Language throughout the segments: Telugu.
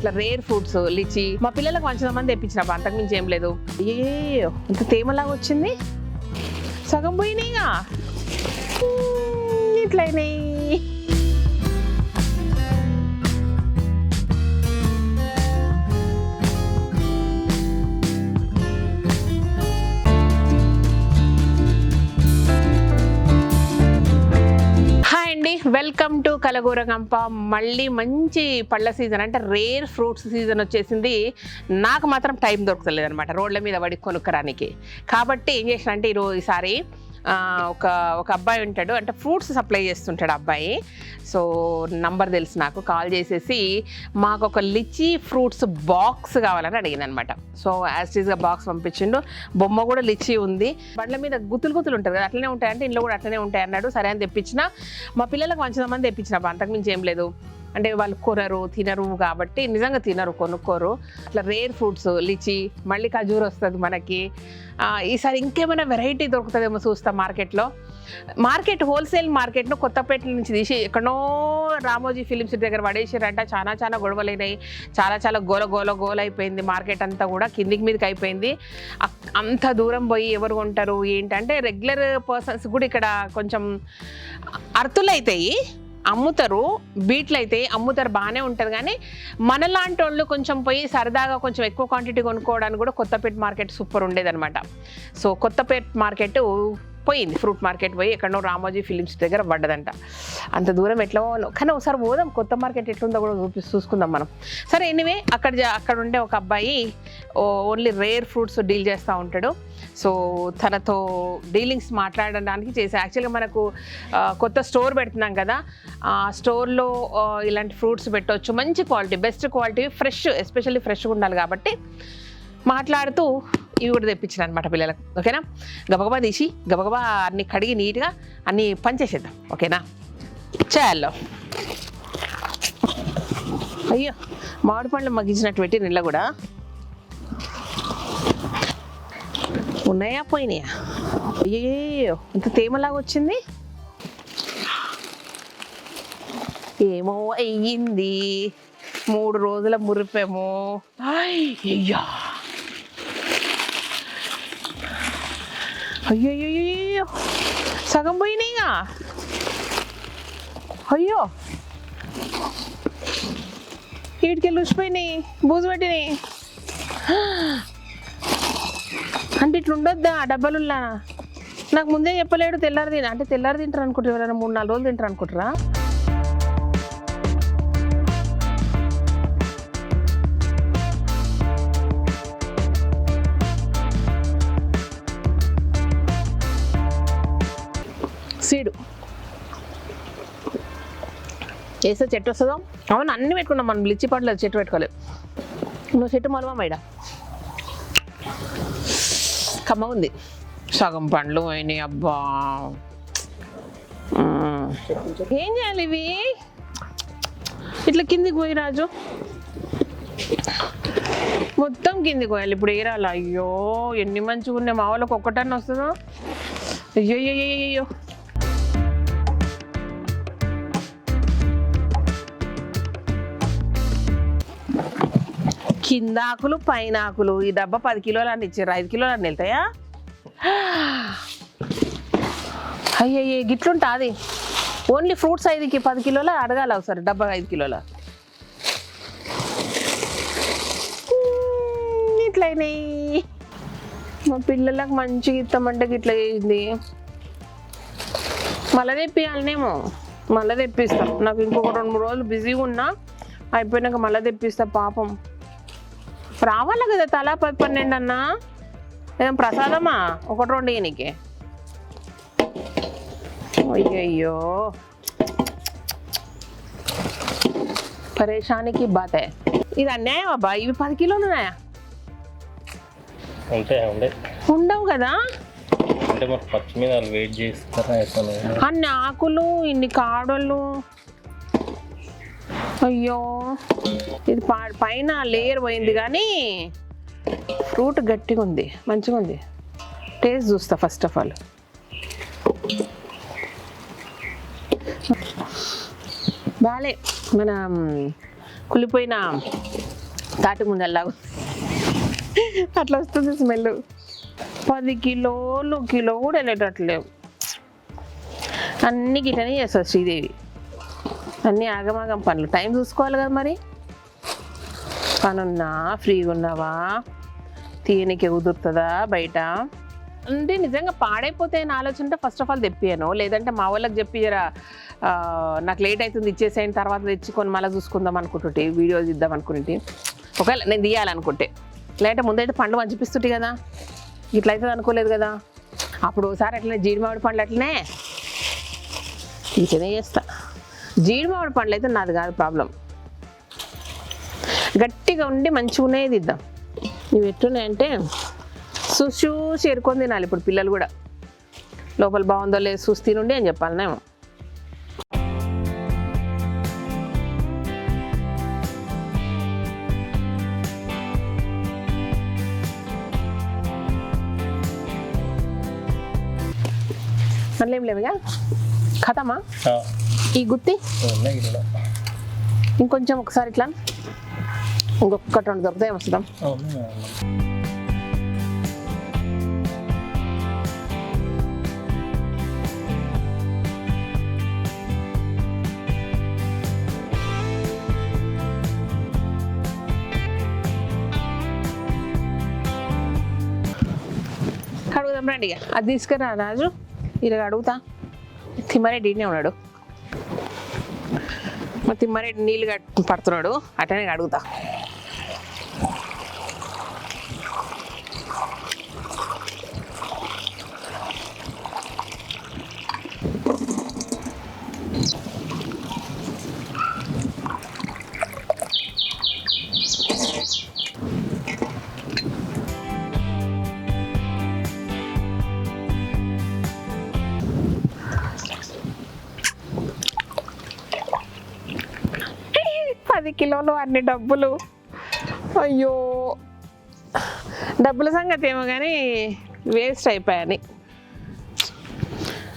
ఇట్లా రేర్ ఫ్రూట్స్ లిచి మా పిల్లలకు మంచిదమంది తెప్పించిన అంతకు మించి ఏం లేదు. అయ్యో ఇంత తేమలాగా వచ్చింది, సగం పోయినాయిగా ఇట్లయినాయి. Welcome to Kalagooragampa. మళ్ళీ మంచి పళ్ళ సీజన్ అంటే రేర్ ఫ్రూట్స్ సీజన్ వచ్చేసింది. నాకు మాత్రం టైం దొరకలేదు అనమాట రోడ్ల మీద పడి కొనుక్కరానికి. కాబట్టి ఏం చేసిన అంటే ఈసారి ఒక అబ్బాయి ఉంటాడు, అంటే ఫ్రూట్స్ సప్లై చేస్తుంటాడు అబ్బాయి. సో నంబర్ తెలుసు నాకు, కాల్ చేసేసి మాకు ఒక లిచి ఫ్రూట్స్ బాక్స్ కావాలని అడిగింది అనమాట. సో యాజ్ టీజ్గా బాక్స్ పంపించిండు. బొమ్మ కూడా లిచి ఉంది, బండ్ల మీద గుత్తులు ఉంటుంది కదా అట్లనే ఉంటాయి అంటే ఇంట్లో కూడా అట్లనే ఉంటాయి అన్నాడు. సరే అని తెప్పించిన. మా పిల్లలకు మంచిదమంది తెప్పించిన, అంతకుమించి ఏం లేదు. అంటే వాళ్ళు కొనరు తినరు కాబట్టి, నిజంగా తినరు కొనుక్కోరు. అట్లా రేర్ ఫ్రూట్స్ లిచి, మళ్ళీ ఖజూర్ వస్తుంది మనకి. ఈసారి ఇంకేమైనా వెరైటీ దొరుకుతుందేమో చూస్తాం మార్కెట్లో. హోల్సేల్ మార్కెట్ను కొత్తపేట నుంచి తీసి ఎక్కడో రామోజీ ఫిలిం సిటీ దగ్గర పడేసారంట. చాలా గొడవలైనాయి, చాలా గోల అయిపోయింది. మార్కెట్ అంతా కూడా కిందికి మీదకి అయిపోయింది. అంత దూరం పోయి ఎవరు కొంటారు ఏంటంటే, రెగ్యులర్ పర్సన్స్ కూడా ఇక్కడ కొంచెం అర్థులు అవుతాయి, అమ్ముతారు, బీట్లు అయితే అమ్ముతారు, బాగానే ఉంటుంది. కానీ మనలాంటి వాళ్ళు కొంచెం పోయి సరదాగా కొంచెం ఎక్కువ క్వాంటిటీ కొనుక్కోవడానికి కూడా కొత్తపేట మార్కెట్ సూపర్ ఉండేదన్నమాట. సో కొత్తపేట మార్కెట్ పోయింది, ఫ్రూట్ మార్కెట్ పోయి ఎక్కడో రామోజీ ఫిలిమ్స్ దగ్గర పడ్డదంట. అంత దూరం ఎట్లా కానీ ఒకసారి పోదాం, కొత్త మార్కెట్ ఎట్లుందో కూడా చూసుకుందాం మనం. సరే ఎనీవే, అక్కడ ఉండే ఒక అబ్బాయి ఓన్లీ రేర్ ఫ్రూట్స్ డీల్ చేస్తూ ఉంటాడు. సో తనతో డీలింగ్స్ మాట్లాడడానికి చేసా. యాక్చువల్గా మనకు కొత్త స్టోర్ పెడుతున్నాం కదా, ఆ స్టోర్లో ఇలాంటి ఫ్రూట్స్ పెట్టవచ్చు, మంచి quality, best quality, fresh, especially ఫ్రెష్గా ఉండాలి కాబట్టి మాట్లాడుతూ ఇవి కూడా తెప్పించిన అనమాట పిల్లలకు. ఓకేనా, గబగబా తీసి గబగబా అన్ని కడిగి నీట్గా అన్నీ పనిచేసేద్దాం. ఓకేనా, చాలు. అయ్యో మామిడి పండ్లు మగ్గించినట్టు పెట్టి నీళ్ళ కూడా ఉన్నాయా పోయినాయా? అయ్యో ఇంత తేమలాగా వచ్చింది, ఏమో అయ్యింది. 3 రోజుల మురిపేమో. అయ్యా అయ్యో సగం పోయినాయిగా. అయ్యో వీటికెళ్ళి రుచిపోయినాయి, బూజు పట్టినాయి. అంటే ఇట్లా ఉండొద్దా డబ్బాలుల్లా? నాకు ముందే చెప్పలేడు. తెల్లారి తింటారు అనుకుంటారు, ఎవరైనా 3-4 రోజులు తింటారు అనుకుంటారా? సీడు వేస్తే చెట్టు వస్తుందో? అవును, అన్నీ పెట్టుకున్నాం మనం. లిచ్చి పండ్లు చెట్టు పెట్టుకోలేదు. నువ్వు చెట్టు మొలవా మేడ కమ్మ ఉంది, సగం పండ్లు అయినాయి. అబ్బా ఏం చేయాలి ఇవి? ఇట్లా కిందికి పోయి రాజు, మొత్తం కిందికి పోయాలి. ఇప్పుడు ఏరాలి. అయ్యో ఎన్ని మంచిగా ఉన్నాయి, మా వాళ్ళకి ఒక్కటన్నా వస్తుందో? అయ్యో కింద ఆకులు పైన ఆకులు. ఈ డబ్బా 10 కిలోలు అని ఇచ్చారు, 5 కిలోలు అని వెళ్తాయా? అయ్యయ్యే గిట్లుంటా అది. ఓన్లీ ఫ్రూట్స్ 5కి 10 కిలోల అడగాలి ఒకసారి, డబ్బా 5 కిలోల. ఇట్లయినాయి. మా పిల్లలకు మంచిగా ఇస్తామంటే ఇట్లా చేసింది. మళ్ళీ తెప్పియాలనేమో, మళ్ళీ తెప్పిస్తాం. నాకు ఇంకొక 2-3 రోజులు బిజీగా ఉన్నా, అయిపోయినాక మళ్ళీ తెప్పిస్తా. పాపం రావాలి కదా, తలా 10-12 అన్నా. ఏం ప్రసాదమా 1-2 ఈయనకి? అయ్యయ్యో పరేషానికి బాతే. ఇది అన్యాయం అబ్బా. ఇవి 10 కిలోలు ఉన్నాయా? ఉండవు కదా. అన్ని ఆకులు, ఇన్ని కాడలు. అయ్యో ఇది పైన లేయర్ పోయింది కానీ ఫ్రూట్ గట్టిగా ఉంది, మంచిగా ఉంది. టేస్ట్ చూస్తా ఫస్ట్ ఆఫ్ ఆల్. బాలే, మన కులిపోయిన తాటి ముంజల్లాగా అట్లా వస్తుంది స్మెల్. 10 కిలోలు కిలో కూడా వెళ్ళేటట్లేవు. అన్ని గిటనే చేస్తుంది శ్రీదేవి. అన్నీ ఆగమాగం పనులు. టైం చూసుకోవాలి కదా మరి. పనున్నా ఫ్రీగా ఉన్నావా, తీయనికి కుదురుతుందా బయట అంటే. నిజంగా పాడైపోతే అని ఆలోచన ఉంటే ఫస్ట్ ఆఫ్ ఆల్ తెప్పియాను. లేదంటే మా వాళ్ళకి చెప్పి జరా నాకు లేట్ అవుతుంది ఇచ్చేసేయండి, తర్వాత తెచ్చుకొని మళ్ళీ చూసుకుందాం అనుకుంటుంటే, వీడియోస్ ఇద్దాం అనుకుంటే, ఒకవేళ నేను తీయాలనుకుంటే. లేదంటే ముందైతే పండ్లు మంచిపిస్తుంటే కదా, ఇట్లా అవుతుంది అనుకోలేదు కదా. అప్పుడు ఒకసారి అట్లనే జీడి మామిడి పండ్లు అట్లనే ఇట్లనే చేస్తా. జీడి మామిడి పండ్లు అయితే నాది కాదు ప్రాబ్లం. గట్టిగా ఉండి మంచిగా ఉన్నది ఇద్దాం. ఇవి ఎట్టున్నాయంటే చూసి ఎరుకొని తినాలి ఇప్పుడు పిల్లలు కూడా. లోపల బాగుందో లేదు చూసి తినుండి అని చెప్పాలనేమో. మళ్ళీ ఏం లేవుగా కథమా ఈ గుత్తి. ఇంకొంచెం ఒకసారి ఇట్లా ఇంకొకటి 2 దొరుకుతాయి వస్తుందాం. అడుగుదాం రండి. అది తీసుకురా రాజు. ఇలా అడుగుతా. తిమ్మారెడ్డి ఇన్నే ఉన్నాడు. మా తిమ్మారెడ్డి నీళ్ళు పడుతున్నాడు. అటనే అడుగుతా. కిలోలు అన్ని డబ్బులు. అయ్యో డబ్బుల సంగతి ఏమో కానీ వేస్ట్ అయిపోయాని.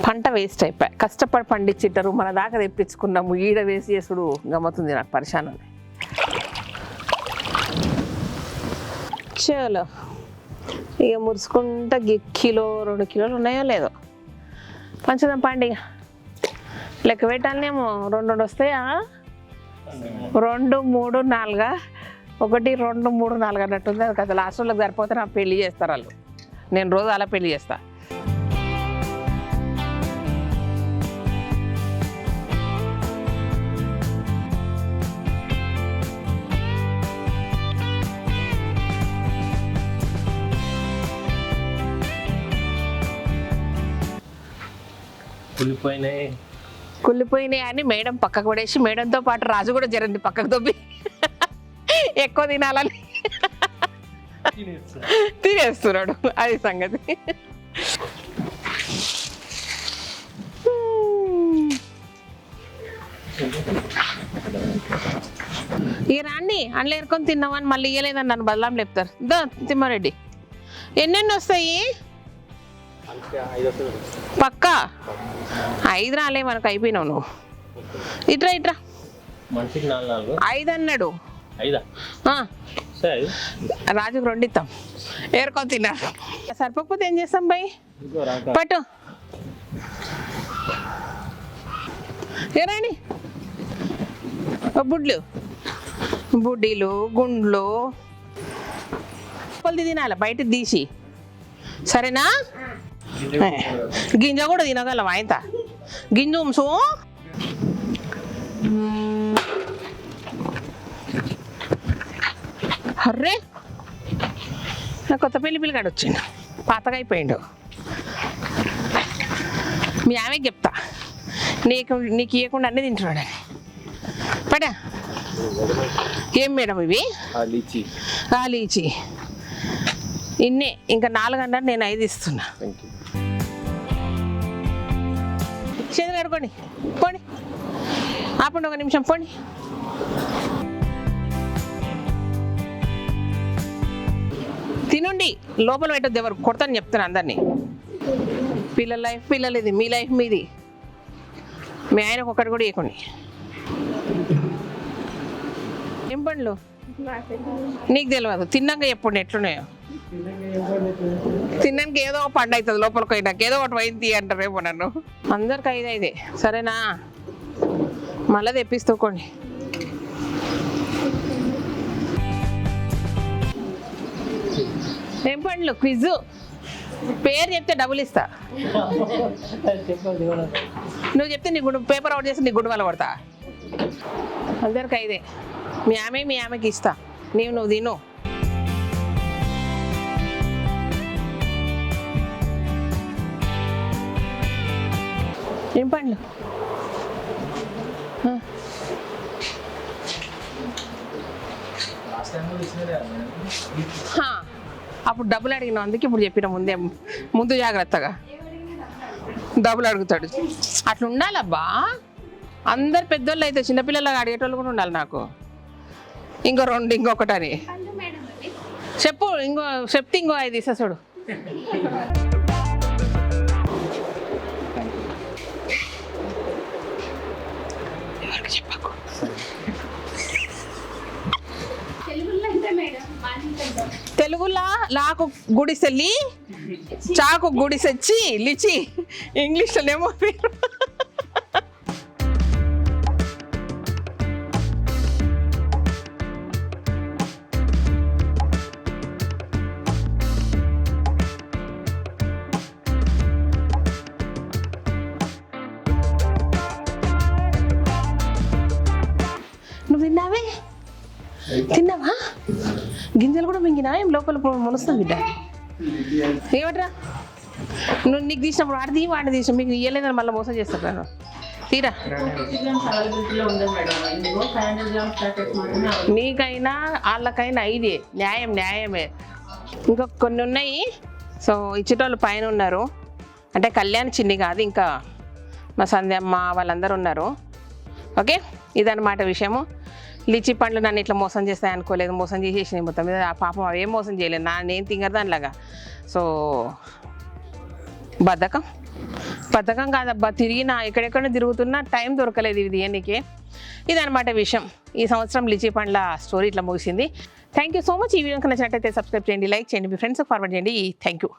పంట వేస్ట్ అయిపోయాయి. కష్టపడి పండించిట్టారు, మన దాకా తెప్పించుకున్నాము. ఈడ వేసి చేసుడు గమ్మతుంది నాకు. పరిశానం. చలో ఇక మురుసుకుంటా. కిలో 2 కిలోలు ఉన్నాయో లేదో పంచదాం పండుగ లెక్క పెట్టాలనేమో. 2 వస్తాయా? 2, 3, 4 1 2 3 4 అన్నట్టుంది. అది కదా లాస్ట్ వాళ్ళకి సరిపోతే నాకు పెళ్లి చేస్తారు వాళ్ళు. నేను రోజు అలా పెళ్లి చేస్తా. కుళ్ళిపోయినాయి అని మేడం పక్కకు పడేసి, మేడంతో పాటు రాజు కూడా జరండి పక్కకు దొబ్బి ఎక్కువ తినాలని తినేస్తున్నాడు. అది సంగతి. ఇక రాండి అందులో ఎరుకొని తిన్నామని మళ్ళీ ఇయ్యలేదని నన్ను బదలాం లేపుతారు. దా తిమ్మారెడ్డి. ఎన్నెన్ని వస్తాయి పక్కా? 5 రాలే మనకు. అయిపోయినావు నువ్వు. ఇట్రా 5 అన్నాడు. రాజుకు 2 ఇస్తాం. ఏరుకొని తిన్నారు. సరిపోకపోతే ఏం చేస్తాం బై? పట్టు ఏరాని. బుడ్డీలు గుండ్లు కొద్ది తినాలి బయట తీసి. సరేనా? గింజ కూడా తినగలవా? ఆయన గింజ ఉంచు. అర్రే నా కొత్త పిల్లగాడు వచ్చిండు. పాతగా అయిపోయిండు. మీ ఆమెకి చెప్తా నీకు ఇవ్వకుండా అన్నీ తింటున్నాడని. పడా. ఏం మేడం ఇవి? లీచి. ఇన్నే. ఇంకా 4 అన్నారు, నేను 5 ఇస్తున్నా. చేతులు కడుకోండి. పోండి. ఆపండి 1 నిమిషం. పోండి. తినండి. లోపల పెట్టద్దు. ఎవరు కొడతాను చెప్తాను అందరినీ. పిల్లల లైఫ్ పిల్లలది, మీ లైఫ్ మీది. మీ ఆయనకు ఒక్కటి కూడా ఇవ్వకండి. ఏం పండ్లు? నీకు తెలియదు, తిన్నాక ఎప్పుడు ఎట్లున్నాయో. తిన్నాక ఏదో ఒక పండు అవుతుంది లోపలికి పోయినాక, ఏదో ఒకటి పోయింది అంటారేమో నన్ను. అందరికి 5 సరేనా? మళ్ళీ తెప్పిస్తూకోండి. ఏం పండ్లు? క్విజ్ పేరు చెప్తే డబ్బులు ఇస్తా. నువ్వు చెప్తే నీ గుడి పేపర్ అవుట్ చేసి నీ గుడి వల్ల పడతా. అందరికి 5. మీ ఆమెకి ఇస్తా. నువ్వు తిను. ఏం పండ్లు? అప్పుడు డబ్బులు అడిగినావు, అందుకే ఇప్పుడు చెప్పిన ముందు జాగ్రత్తగా డబ్బులు అడుగుతాడు. అట్లా ఉండాలబ్బా. అందరు పెద్దోళ్ళు అయితే చిన్నపిల్లలాగా అడిగేటోళ్ళు కూడా ఉండాలి. నాకు ఇంకో 2 ఇంకొకటని చెప్పు. చెప్తే ఇంకో 5 ఇస్తా చూడు. ఎవరికి చెప్పకు. తెలుగులా లాకు గుడిసెల్లి, చాకు గుడిసెచ్చి, లిచి. ఇంగ్లీష్లోనేమో పేరు. నువ్వు తిన్నావే? తిన్నావా? గింజలు కూడా మింగినా? ఏం లోపల మునుస్తుంది బిడ్డ. ఏమట్రా నువ్వు నీకు తీసినప్పుడు వాడిని తీసిన మీకు ఇయ్యలేదని మళ్ళీ మోసం చేస్తారు నేను. తీరా. నీకైనా వాళ్ళకైనా 5 న్యాయమే. ఇంకా కొన్ని ఉన్నాయి. సో ఇచ్చేటోళ్ళు పైన ఉన్నారు. అంటే కళ్యాణ్ చిన్ని కాదు, ఇంకా మా సంధ్యమ్మ వాళ్ళందరూ ఉన్నారు. ఓకే, ఇదన్నమాట విషయము. లిచి పండ్లు నన్ను ఇట్లా మోసం చేస్తాయి అనుకోలేదు. మోసం చేసేసినాయి మొత్తం మీద. ఆ పాపం అవేం మోసం చేయలేదు. నేను తింగరు దానిలాగా. సో బద్ధకం కాదబ్బా. తిరిగినా ఎక్కడెక్కడ తిరుగుతున్నా టైం దొరకలేదు ఇది ఎన్నికే. ఇదన్నమాట విషయం. ఈ సంవత్సరం లిచి పండ్ల స్టోరీ ఇట్లా ముగిసింది. Thank you so much. ఈ వీడియోకి నచ్చినట్టయితే సబ్స్క్రైబ్ చేయండి, లైక్ చేయండి, మీ ఫ్రెండ్స్కి ఫార్వర్డ్ చేయండి. Thank you.